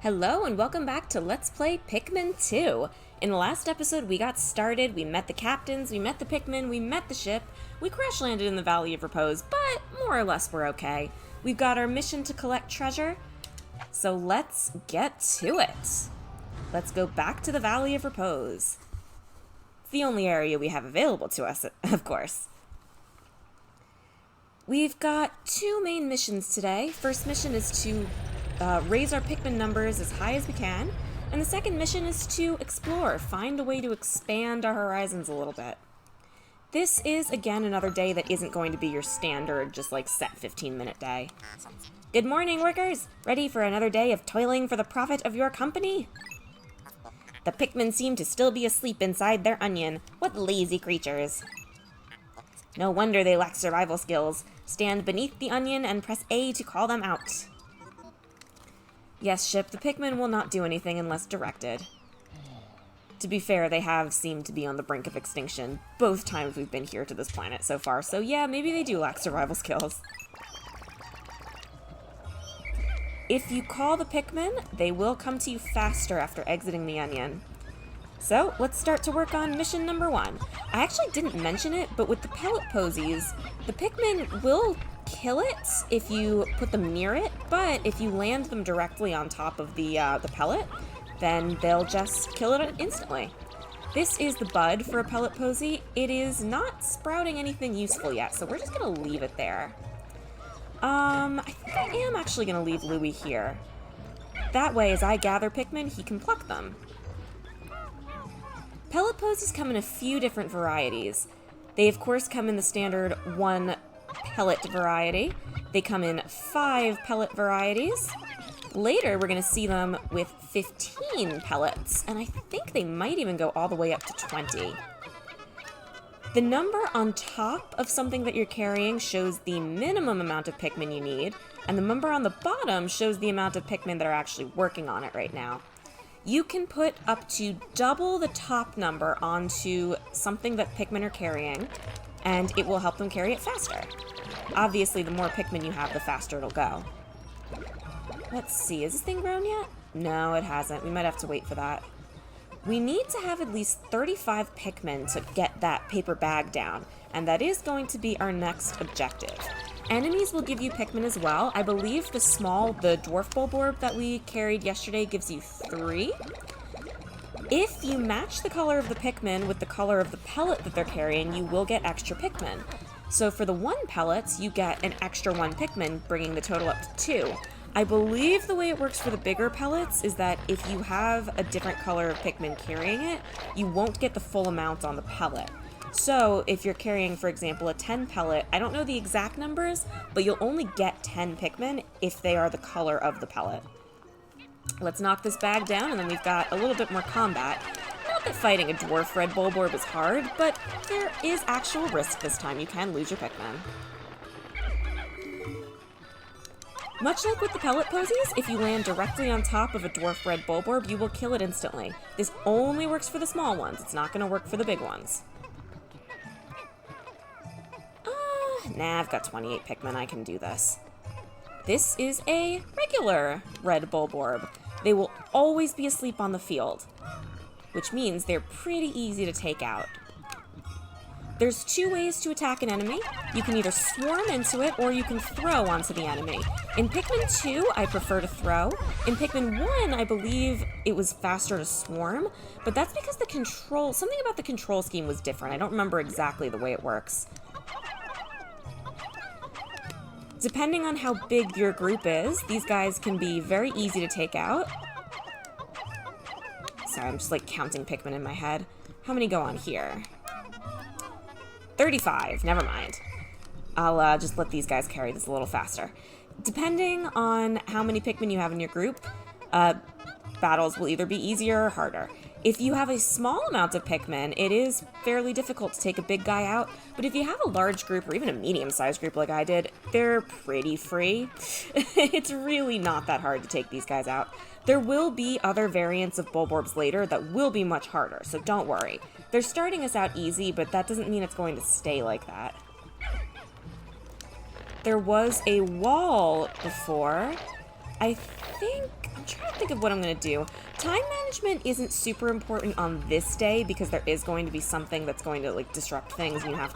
Hello and welcome back to Let's Play Pikmin 2. In the last episode we got started, we met the captains, we met the Pikmin, we met the ship, we crash landed in the Valley of Repose, but more or less we're okay. We've got our mission to collect treasure, so let's get to it. Let's go back to the Valley of Repose. It's the only area we have available to us, of course. We've got two main missions today. First mission is to raise our Pikmin numbers as high as we can, and the second mission is to explore, find a way to expand our horizons a little bit. This is, again, another day that isn't going to be your standard, just like set 15-minute day. Good morning, workers! Ready for another day of toiling for the profit of your company? The Pikmin seem to still be asleep inside their onion. What lazy creatures. No wonder they lack survival skills. Stand beneath the onion and press A to call them out. Yes, ship, the Pikmin will not do anything unless directed. To be fair, they have seemed to be on the brink of extinction both times we've been here to this planet so far, so yeah, maybe they do lack survival skills. If you call the Pikmin, they will come to you faster after exiting the onion. So, let's start to work on mission number 1. I actually didn't mention it, but with the pellet posies, the Pikmin will kill it if you put them near it, but if you land them directly on top of the pellet, then they'll just kill it instantly. This is the bud for a pellet posy. It is not sprouting anything useful yet, so we're just gonna leave it there. I think I am actually gonna leave Louie here. That way, as I gather Pikmin, he can pluck them. Pellet posies come in a few different varieties. They, of course, come in the standard 1 pellet variety. They come in 5 pellet varieties. Later, we're going to see them with 15 pellets, and I think they might even go all the way up to 20. The number on top of something that you're carrying shows the minimum amount of Pikmin you need, and the number on the bottom shows the amount of Pikmin that are actually working on it right now. You can put up to double the top number onto something that Pikmin are carrying, and it will help them carry it faster. Obviously, the more Pikmin you have, the faster it'll go. Let's see, is this thing grown yet? No, it hasn't. We might have to wait for that. We need to have at least 35 Pikmin to get that paper bag down, and that is going to be our next objective. Enemies will give you Pikmin as well. I believe the dwarf bulborb that we carried yesterday gives you 3. If you match the color of the Pikmin with the color of the pellet that they're carrying, you will get extra Pikmin. So for the 1 pellets, you get an extra 1 Pikmin, bringing the total up to 2. I believe the way it works for the bigger pellets is that if you have a different color of Pikmin carrying it, you won't get the full amount on the pellet. So if you're carrying, for example, a 10 pellet, I don't know the exact numbers, but you'll only get 10 Pikmin if they are the color of the pellet. Let's knock this bag down, and then we've got a little bit more combat. Not that fighting a dwarf red bulborb is hard, but there is actual risk this time. You can lose your Pikmin. Much like with the pellet posies, if you land directly on top of a dwarf red bulborb, you will kill it instantly. This only works for the small ones. It's not going to work for the big ones. Nah, I've got 28 Pikmin. I can do this. This is a regular red bulborb. They will always be asleep on the field, which means they're pretty easy to take out. There's 2 ways to attack an enemy. You can either swarm into it, or you can throw onto the enemy. In Pikmin 2, I prefer to throw. In Pikmin 1, I believe it was faster to swarm, but that's because something about the control scheme was different. I don't remember exactly the way it works. Depending on how big your group is, these guys can be very easy to take out. Sorry, I'm just like counting Pikmin in my head. How many go on here? 35, never mind. I'll just let these guys carry this a little faster. Depending on how many Pikmin you have in your group, battles will either be easier or harder. If you have a small amount of Pikmin, it is fairly difficult to take a big guy out, but if you have a large group, or even a medium-sized group like I did, they're pretty free. It's really not that hard to take these guys out. There will be other variants of bulborbs later that will be much harder, so don't worry. They're starting us out easy, but that doesn't mean it's going to stay like that. There was a wall before. I think I'm trying to think of what I'm going to do. Time management isn't super important on this day because there is going to be something that's going to like disrupt things and you have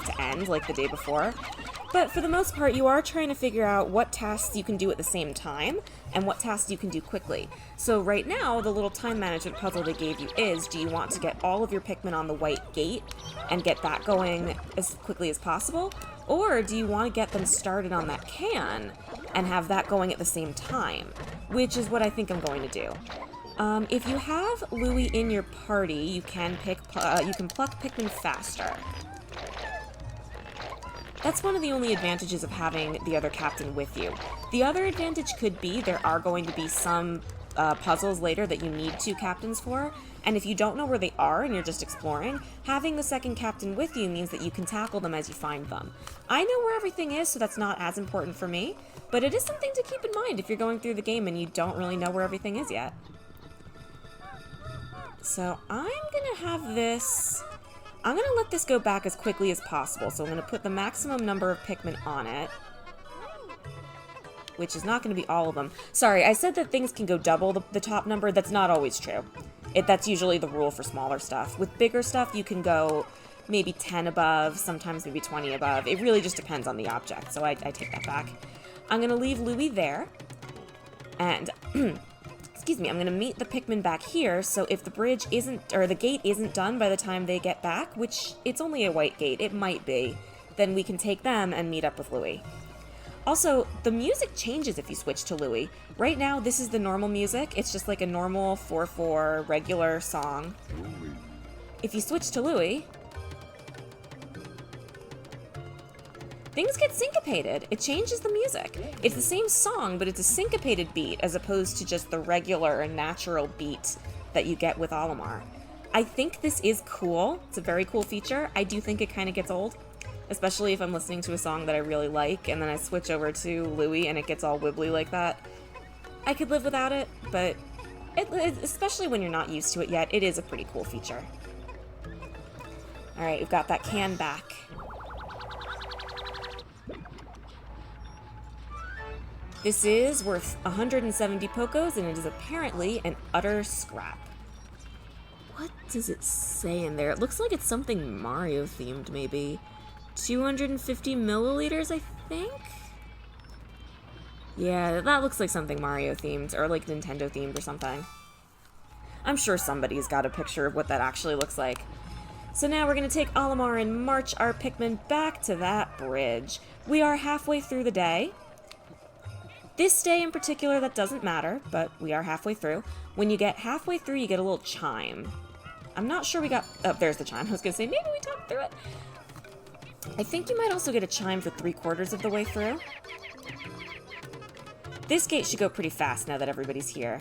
to end like the day before. But for the most part, you are trying to figure out what tasks you can do at the same time and what tasks you can do quickly. So right now, the little time management puzzle they gave you is, do you want to get all of your Pikmin on the white gate and get that going as quickly as possible? Or do you want to get them started on that can and have that going at the same time? Which is what I think I'm going to do. If you have Louie in your party, you can pluck Pikmin faster. That's one of the only advantages of having the other captain with you. The other advantage could be there are going to be some puzzles later that you need two captains for, and if you don't know where they are and you're just exploring, having the second captain with you means that you can tackle them as you find them. I know where everything is, so that's not as important for me, but it is something to keep in mind if you're going through the game and you don't really know where everything is yet. So I'm gonna have this... I'm gonna let this go back as quickly as possible, so I'm gonna put the maximum number of Pikmin on it, which is not gonna be all of them. Sorry, I said that things can go double the top number. That's not always true. That's usually the rule for smaller stuff. With bigger stuff, you can go maybe 10 above, sometimes maybe 20 above. It really just depends on the object, so I take that back. I'm gonna leave Louie there, and excuse me, I'm gonna meet the Pikmin back here, so if the bridge isn't, or the gate isn't done by the time they get back, which it's only a white gate, it might be, then we can take them and meet up with Louie. Also, the music changes if you switch to Louie. Right now, this is the normal music. It's just like a normal 4/4 regular song. If you switch to Louie, things get syncopated. It changes the music. It's the same song, but it's a syncopated beat as opposed to just the regular and natural beat that you get with Olimar. I think this is cool. It's a very cool feature. I do think it kind of gets old, especially if I'm listening to a song that I really like and then I switch over to Louie and it gets all wibbly like that. I could live without it, but especially when you're not used to it yet, it is a pretty cool feature. Alright, we've got that can back. This is worth 170 Pokos, and it is apparently an utter scrap. What does it say in there? It looks like it's something Mario-themed, maybe. 250 milliliters, I think? Yeah, that looks like something Mario-themed, or like Nintendo-themed or something. I'm sure somebody's got a picture of what that actually looks like. So now we're going to take Olimar and march our Pikmin back to that bridge. We are halfway through the day. This day in particular, that doesn't matter, but we are halfway through. When you get halfway through, you get a little chime. I'm not sure we got... Oh, there's the chime. I was going to say, maybe we talked through it. I think you might also get a chime for 3/4 of the way through. This gate should go pretty fast now that everybody's here.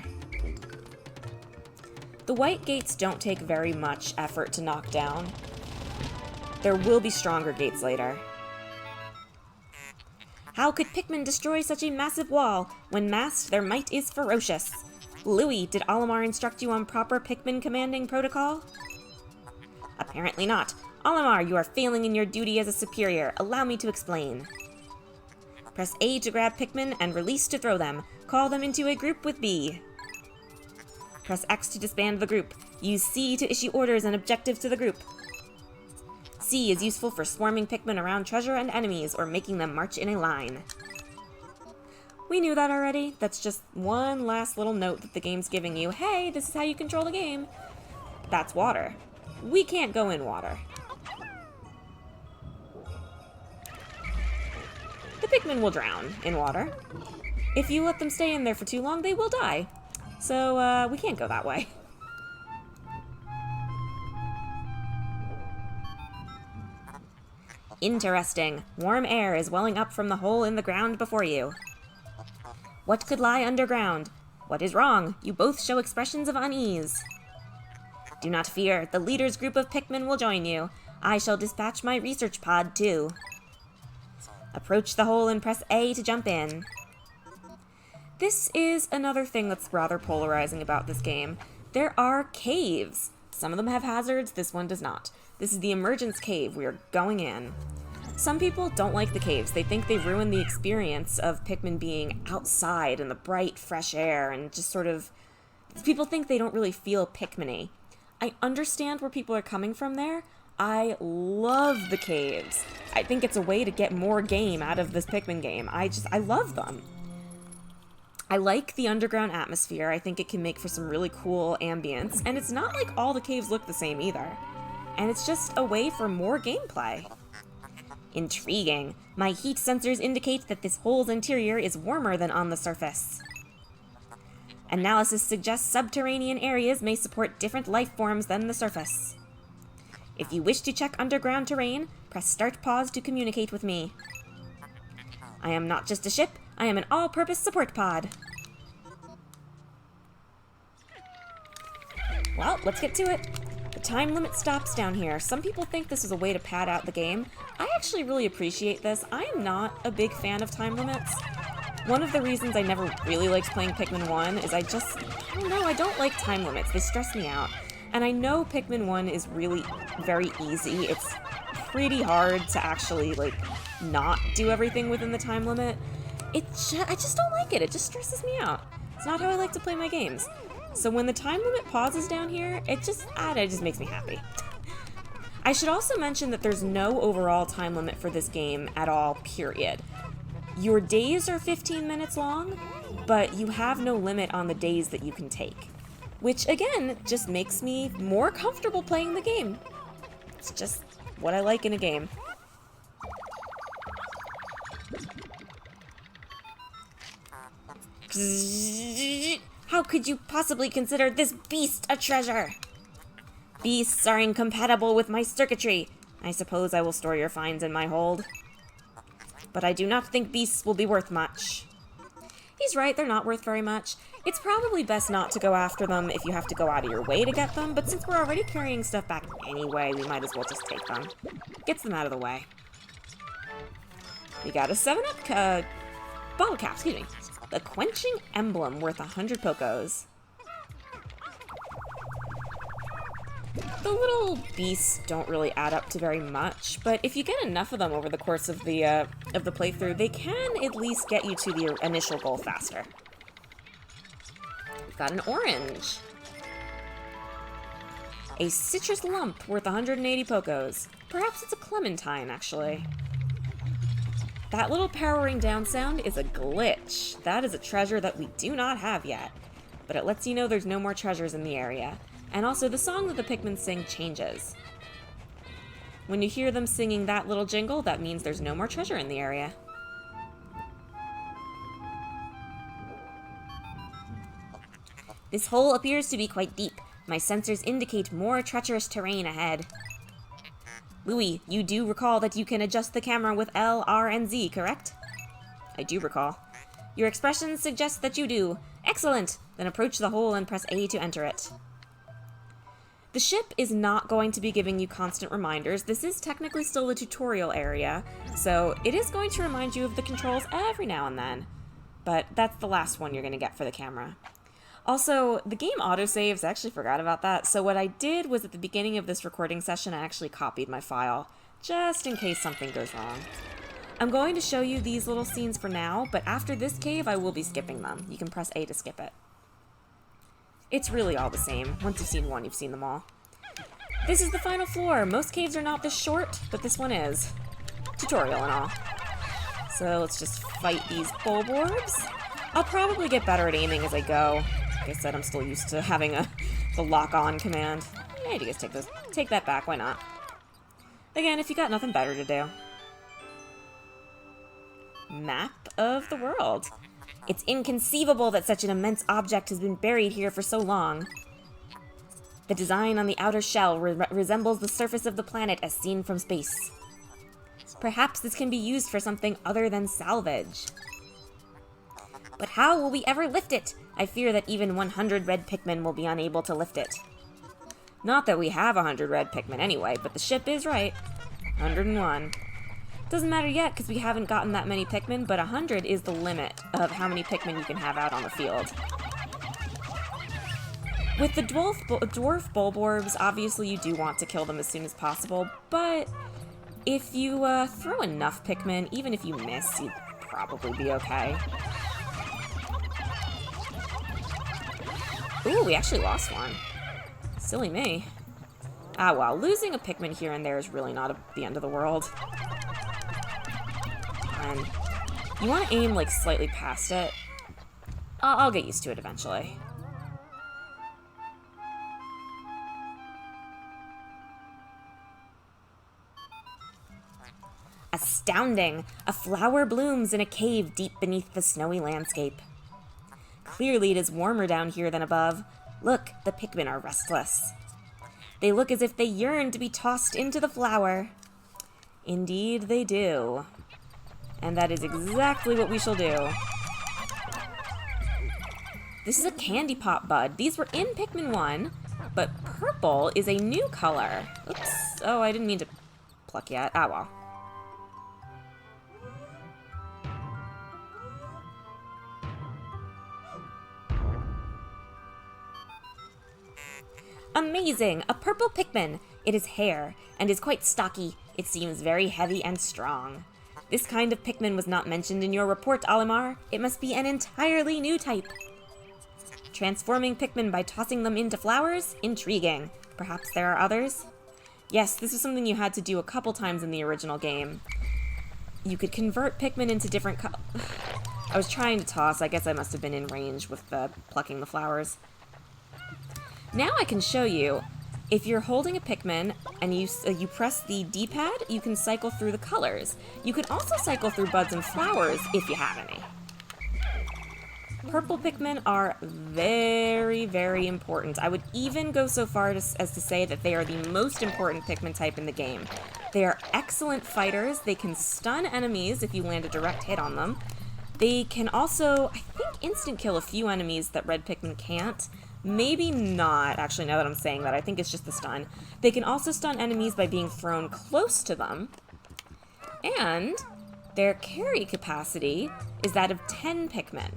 The white gates don't take very much effort to knock down. There will be stronger gates later. How could Pikmin destroy such a massive wall? When masked, their might is ferocious. Louie, did Olimar instruct you on proper Pikmin commanding protocol? Apparently not. Olimar, you are failing in your duty as a superior. Allow me to explain. Press A to grab Pikmin and release to throw them. Call them into a group with B. Press X to disband the group. Use C to issue orders and objectives to the group. C is useful for swarming Pikmin around treasure and enemies, or making them march in a line. We knew that already. That's just one last little note that the game's giving you. Hey, this is how you control the game. That's water. We can't go in water. The Pikmin will drown in water. If you let them stay in there for too long, they will die. So, we can't go that way. Interesting. Warm air is welling up from the hole in the ground before you. What could lie underground? What is wrong? You both show expressions of unease. Do not fear. The leader's group of Pikmin will join you. I shall dispatch my research pod, too. Approach the hole and press A to jump in. This is another thing that's rather polarizing about this game. There are caves. Some of them have hazards, this one does not. This is the emergence cave. We are going in. Some people don't like the caves. They think they ruin the experience of Pikmin being outside in the bright, fresh air and just sort of... People think they don't really feel Pikmin-y. I understand where people are coming from there. I love the caves. I think it's a way to get more game out of this Pikmin game. I love them. I like the underground atmosphere. I think it can make for some really cool ambience. And it's not like all the caves look the same either. And it's just a way for more gameplay. Intriguing. My heat sensors indicate that this hole's interior is warmer than on the surface. Analysis suggests subterranean areas may support different life forms than the surface. If you wish to check underground terrain, press Start Pause to communicate with me. I am not just a ship, I am an all-purpose support pod. Well, let's get to it. The time limit stops down here. Some people think this is a way to pad out the game. I actually really appreciate this. I am not a big fan of time limits. One of the reasons I never really liked playing Pikmin 1 is I don't know, I don't like time limits. They stress me out. And I know Pikmin 1 is really very easy. It's pretty hard to actually, like, not do everything within the time limit. I just don't like it. It just stresses me out. It's not how I like to play my games. So when the time limit pauses down here, it just makes me happy. I should also mention that there's no overall time limit for this game at all, period. Your days are 15 minutes long, but you have no limit on the days that you can take. Which, again, just makes me more comfortable playing the game. It's just what I like in a game. How could you possibly consider this beast a treasure? Beasts are incompatible with my circuitry. I suppose I will store your finds in my hold. But I do not think beasts will be worth much. He's right, they're not worth very much. It's probably best not to go after them if you have to go out of your way to get them, but since we're already carrying stuff back anyway, we might as well just take them. Gets them out of the way. We got a 7-Up bottle cap, excuse me. The Quenching Emblem worth 100 Pokos. The little beasts don't really add up to very much, but if you get enough of them over the course of the playthrough, they can at least get you to the initial goal faster. We've got an orange. A citrus lump worth 180 Pokos. Perhaps it's a clementine, actually. That little powering down sound is a glitch. That is a treasure that we do not have yet, but it lets you know there's no more treasures in the area. And also, the song that the Pikmin sing changes. When you hear them singing that little jingle, that means there's no more treasure in the area. This hole appears to be quite deep. My sensors indicate more treacherous terrain ahead. Louis, you do recall that you can adjust the camera with L, R, and Z, correct? I do recall. Your expressions suggest that you do. Excellent! Then approach the hole and press A to enter it. The ship is not going to be giving you constant reminders. This is technically still a tutorial area, so it is going to remind you of the controls every now and then. But that's the last one you're going to get for the camera. Also, the game autosaves, I actually forgot about that, so what I did was at the beginning of this recording session, I actually copied my file, just in case something goes wrong. I'm going to show you these little scenes for now, but after this cave, I will be skipping them. You can press A to skip it. It's really all the same. Once you've seen one, you've seen them all. This is the final floor. Most caves are not this short, but this one is. Tutorial and all. So let's just fight these bulborbs. I'll probably get better at aiming as I go. Like I said, I'm still used to having the lock-on command. Yeah, you guys take that back, why not? Again, if you got nothing better to do. Map of the world. It's inconceivable that such an immense object has been buried here for so long. The design on the outer shell resembles the surface of the planet as seen from space. Perhaps this can be used for something other than salvage. But how will we ever lift it? I fear that even 100 red Pikmin will be unable to lift it. Not that we have 100 red Pikmin anyway, but the ship is right. 101. Doesn't matter yet because we haven't gotten that many Pikmin, but 100 is the limit of how many Pikmin you can have out on the field. With the dwarf bulborbs, obviously you do want to kill them as soon as possible, but If you throw enough Pikmin, even if you miss, you'd probably be okay. Ooh, we actually lost one. Silly me. Ah, well, losing a Pikmin here and there is really not the end of the world. And you want to aim, like, slightly past it. I'll get used to it eventually. Astounding! A flower blooms in a cave deep beneath the snowy landscape. Clearly it is warmer down here than above. Look, the Pikmin are restless. They look as if they yearn to be tossed into the flower. Indeed they do. And that is exactly what we shall do. This is a candy pop bud. These were in Pikmin 1, but purple is a new color. Oops. Oh, I didn't mean to pluck yet. Ah, well. Amazing! A purple Pikmin! It is hair, and is quite stocky. It seems very heavy and strong. This kind of Pikmin was not mentioned in your report, Olimar. It must be an entirely new type. Transforming Pikmin by tossing them into flowers? Intriguing. Perhaps there are others? Yes, this is something you had to do a couple times in the original game. You could convert Pikmin into different I was trying to toss. I guess I must have been in range with plucking the flowers. Now I can show you, if you're holding a Pikmin and you press the D-pad, you can cycle through the colors. You can also cycle through buds and flowers if you have any. Purple Pikmin are very, very important. I would even go so far as to say that they are the most important Pikmin type in the game. They are excellent fighters. They can stun enemies if you land a direct hit on them. They can also, I think, instant kill a few enemies that red Pikmin can't. Maybe not, actually, now that I'm saying that. I think it's just the stun. They can also stun enemies by being thrown close to them. And their carry capacity is that of 10 Pikmin.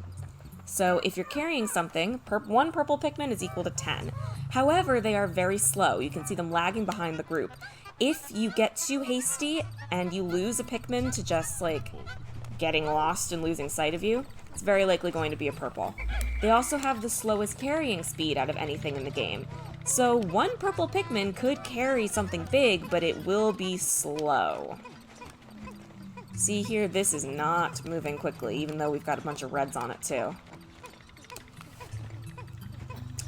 So if you're carrying something, one purple Pikmin is equal to 10. However, they are very slow. You can see them lagging behind the group. If you get too hasty and you lose a Pikmin to just, like, getting lost and losing sight of you, it's very likely going to be a purple. They also have the slowest carrying speed out of anything in the game. So one purple Pikmin could carry something big, but it will be slow. See here, this is not moving quickly, even though we've got a bunch of reds on it too.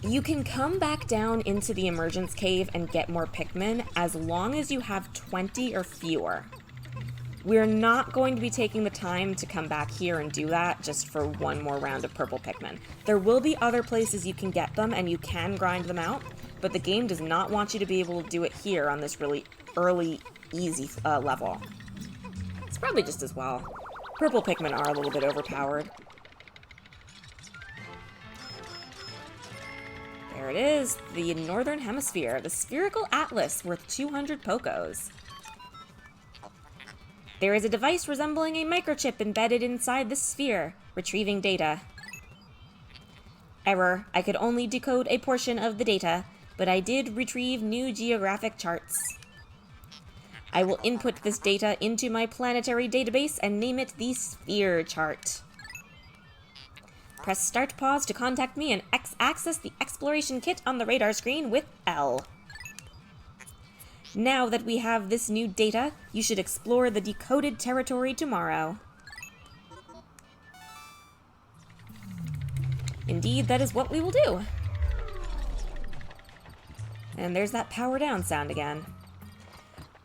You can come back down into the emergence cave and get more Pikmin as long as you have 20 or fewer. We're not going to be taking the time to come back here and do that just for one more round of purple Pikmin. There will be other places you can get them and you can grind them out, but the game does not want you to be able to do it here on this really early, easy level. It's probably just as well. Purple Pikmin are a little bit overpowered. There it is, the Northern Hemisphere, the Spherical Atlas worth 200 Pokos. There is a device resembling a microchip embedded inside the sphere, retrieving data. Error. I could only decode a portion of the data, but I did retrieve new geographic charts. I will input this data into my planetary database and name it the Sphere Chart. Press Start Pause to contact me and access the exploration kit on the radar screen with L. Now that we have this new data, you should explore the decoded territory tomorrow. Indeed, that is what we will do. And there's that power down sound again.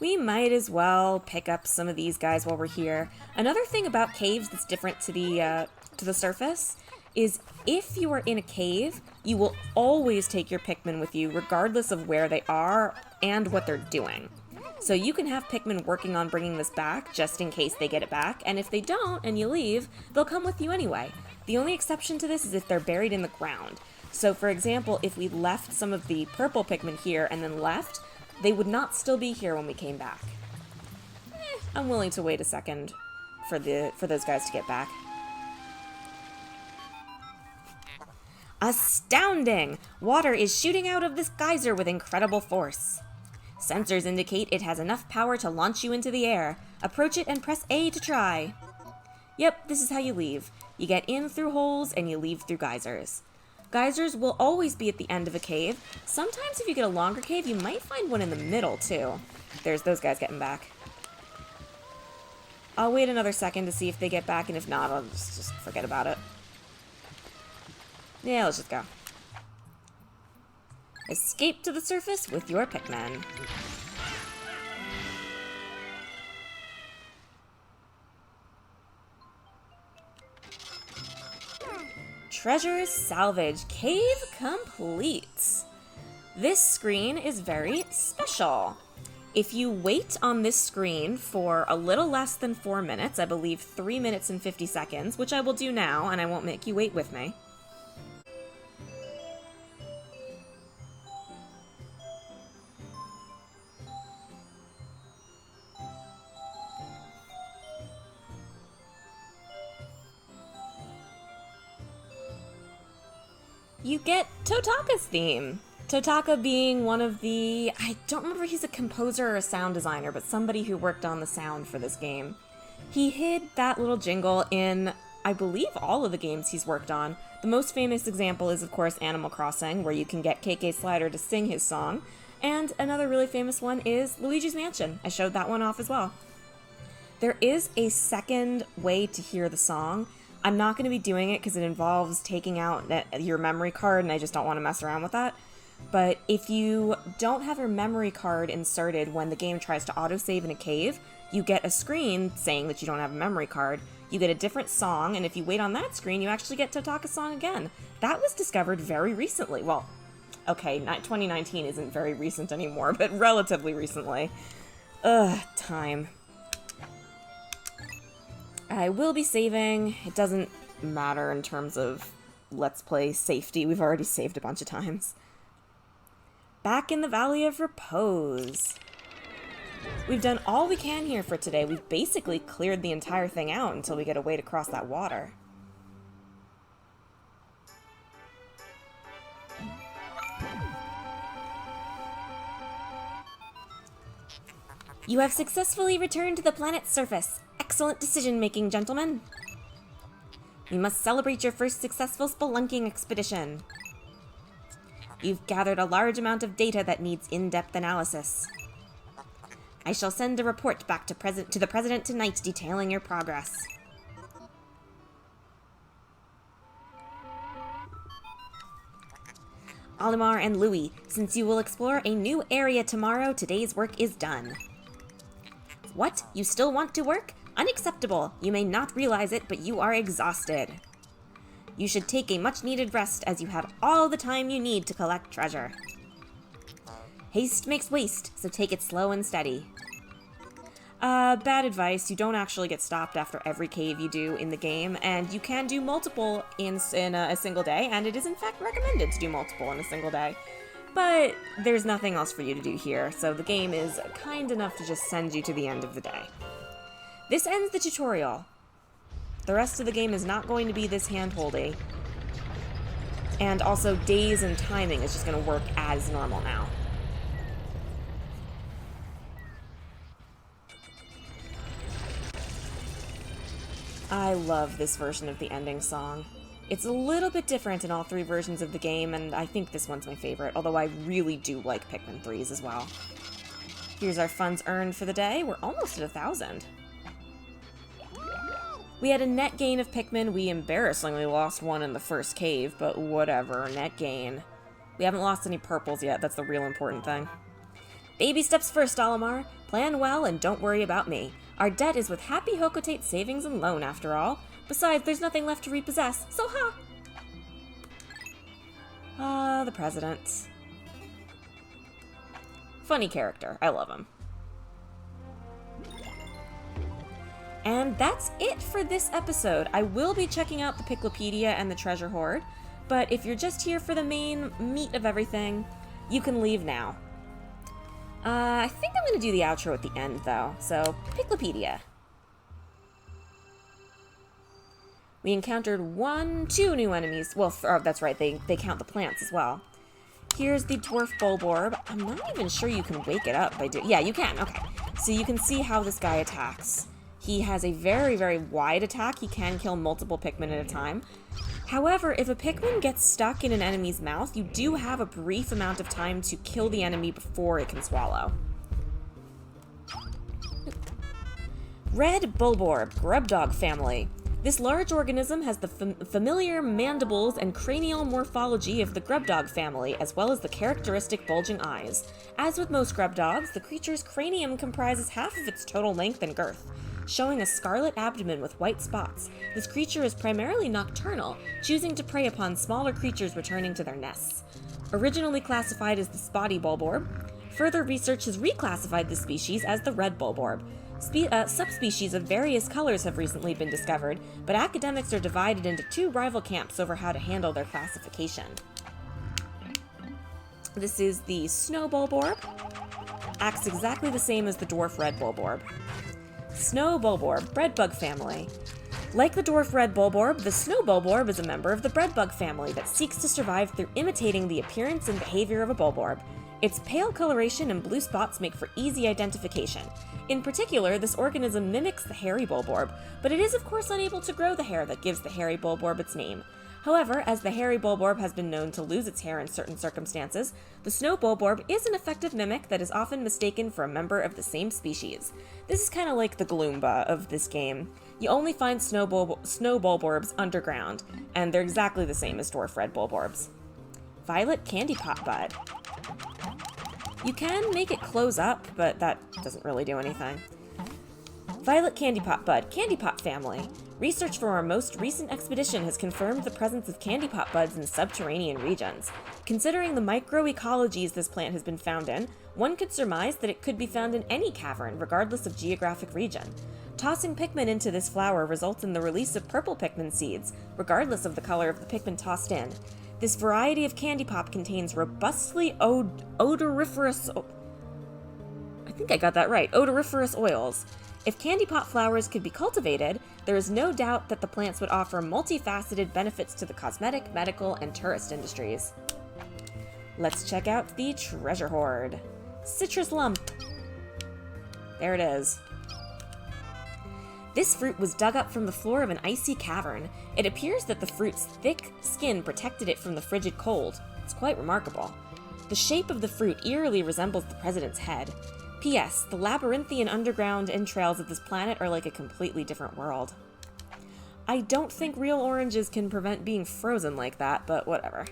We might as well pick up some of these guys while we're here. Another thing about caves that's different to the surface is if you are in a cave, you will always take your Pikmin with you, regardless of where they are and what they're doing. So you can have Pikmin working on bringing this back, just in case they get it back, and if they don't and you leave, they'll come with you anyway. The only exception to this is if they're buried in the ground. So for example, if we left some of the purple Pikmin here and then left, they would not still be here when we came back. I'm willing to wait a second for those guys to get back. Astounding! Water is shooting out of this geyser with incredible force. Sensors indicate it has enough power to launch you into the air. Approach it and press A to try. Yep, this is how you leave. You get in through holes and you leave through geysers. Geysers will always be at the end of a cave. Sometimes if you get a longer cave, you might find one in the middle, too. There's those guys getting back. I'll wait another second to see if they get back, and if not, I'll just forget about it. Yeah, let's just go. Escape to the surface with your Pikmin. Treasure salvage. Cave complete. This screen is very special. If you wait on this screen for a little less than 4 minutes, I believe 3 minutes and 50 seconds, which I will do now, and I won't make you wait with me. You get Totaka's theme. Totaka being one of the... I don't remember if he's a composer or a sound designer, but somebody who worked on the sound for this game. He hid that little jingle in, I believe, all of the games he's worked on. The most famous example is, of course, Animal Crossing, where you can get KK Slider to sing his song. And another really famous one is Luigi's Mansion. I showed that one off as well. There is a second way to hear the song. I'm not going to be doing it because it involves taking out your memory card, and I just don't want to mess around with that. But if you don't have your memory card inserted when the game tries to autosave in a cave, you get a screen saying that you don't have a memory card. You get a different song, and if you wait on that screen, you actually get Totaka's song again. That was discovered very recently. Well, okay, 2019 isn't very recent anymore, but relatively recently. Ugh, time. I will be saving. It doesn't matter in terms of Let's Play safety. We've already saved a bunch of times. Back in the Valley of Repose. We've done all we can here for today. We've basically cleared the entire thing out until we get a way to cross that water. You have successfully returned to the planet's surface. Excellent decision-making, gentlemen. We must celebrate your first successful spelunking expedition. You've gathered a large amount of data that needs in-depth analysis. I shall send a report back to the President tonight detailing your progress. Olimar and Louis, since you will explore a new area tomorrow, today's work is done. What? You still want to work? Unacceptable. You may not realize it, but you are exhausted. You should take a much-needed rest as you have all the time you need to collect treasure. Haste makes waste, so take it slow and steady. Bad advice. You don't actually get stopped after every cave you do in the game, and you can do multiple in a single day, and it is in fact recommended to do multiple in a single day. But there's nothing else for you to do here, so the game is kind enough to just send you to the end of the day. This ends the tutorial. The rest of the game is not going to be this hand-holdy. And also, days and timing is just going to work as normal now. I love this version of the ending song. It's a little bit different in all three versions of the game, and I think this one's my favorite, although I really do like Pikmin 3's as well. Here's our funds earned for the day. We're almost at 1,000. We had a net gain of Pikmin. We embarrassingly lost one in the first cave, but whatever, net gain. We haven't lost any purples yet, that's the real important thing. Baby steps first, Olimar. Plan well and don't worry about me. Our debt is with Happy Hocotate Savings and Loan, after all. Besides, there's nothing left to repossess, so ha! The President. Funny character. I love him. And that's it for this episode. I will be checking out the Piklopedia and the Treasure Hoard, but if you're just here for the main meat of everything, you can leave now. I think I'm going to do the outro at the end, though. So, Piklopedia. We encountered 2 new enemies. Well, that's right, they count the plants as well. Here's the dwarf Bulborb. I'm not even sure you can wake it up by doing... Yeah, you can. Okay. So you can see how this guy attacks. He has a very, very wide attack. He can kill multiple Pikmin at a time. However, if a Pikmin gets stuck in an enemy's mouth, you do have a brief amount of time to kill the enemy before it can swallow. Red Bulborb, Grubdog family. This large organism has the familiar mandibles and cranial morphology of the grubdog family, as well as the characteristic bulging eyes. As with most grubdogs, the creature's cranium comprises half of its total length and girth, showing a scarlet abdomen with white spots. This creature is primarily nocturnal, choosing to prey upon smaller creatures returning to their nests. Originally classified as the spotty bulborb, further research has reclassified this species as the red bulborb. Subspecies of various colors have recently been discovered, but academics are divided into two rival camps over how to handle their classification. This is the snow bulborb. Acts exactly the same as the dwarf red bulborb. Snow bulborb, breadbug family. Like the dwarf red bulborb, the snow bulborb is a member of the breadbug family that seeks to survive through imitating the appearance and behavior of a bulborb. Its pale coloration and blue spots make for easy identification. In particular, this organism mimics the hairy bulborb, but it is of course unable to grow the hair that gives the hairy bulborb its name. However, as the hairy bulborb has been known to lose its hair in certain circumstances, the snow bulborb is an effective mimic that is often mistaken for a member of the same species. This is kind of like the Gloomba of this game. You only find snow bulborbs underground, and they're exactly the same as dwarf red bulborbs. Violet candy pot bud. You can make it close up, but that doesn't really do anything. Violet candy pot bud, candy pot family. Research from our most recent expedition has confirmed the presence of candy pot buds in subterranean regions. Considering the microecologies this plant has been found in, one could surmise that it could be found in any cavern, regardless of geographic region. Tossing Pikmin into this flower results in the release of purple Pikmin seeds, regardless of the color of the Pikmin tossed in. This variety of candy pop contains robustly odoriferous... I think I got that right. Odoriferous oils. If candy pot flowers could be cultivated, there is no doubt that the plants would offer multifaceted benefits to the cosmetic, medical, and tourist industries. Let's check out the treasure hoard. Citrus lump. There it is. This fruit was dug up from the floor of an icy cavern. It appears that the fruit's thick skin protected it from the frigid cold. It's quite remarkable. The shape of the fruit eerily resembles the president's head. P.S. The labyrinthian underground entrails of this planet are like a completely different world. I don't think real oranges can prevent being frozen like that, but whatever.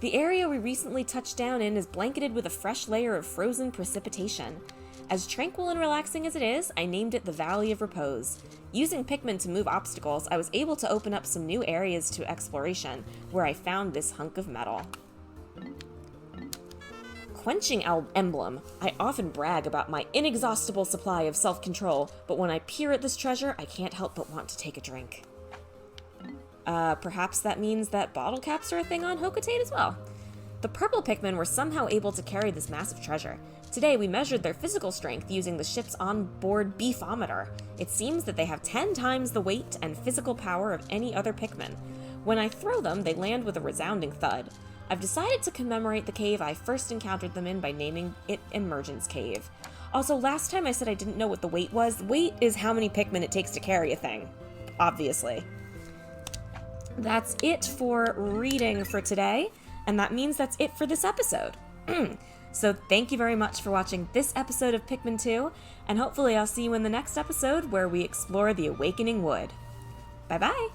The area we recently touched down in is blanketed with a fresh layer of frozen precipitation. As tranquil and relaxing as it is, I named it the Valley of Repose. Using Pikmin to move obstacles, I was able to open up some new areas to exploration, where I found this hunk of metal. Quenching emblem. I often brag about my inexhaustible supply of self-control, but when I peer at this treasure, I can't help but want to take a drink. Perhaps that means that bottle caps are a thing on Hocotate as well. The purple Pikmin were somehow able to carry this massive treasure. Today, we measured their physical strength using the ship's onboard beefometer. It seems that they have 10 times the weight and physical power of any other Pikmin. When I throw them, they land with a resounding thud. I've decided to commemorate the cave I first encountered them in by naming it Emergence Cave. Also, last time I said I didn't know what the weight was. Weight is how many Pikmin it takes to carry a thing. Obviously. That's it for reading for today, and that means that's it for this episode. So thank you very much for watching this episode of Pikmin 2, and hopefully I'll see you in the next episode where we explore the Awakening Wood. Bye-bye!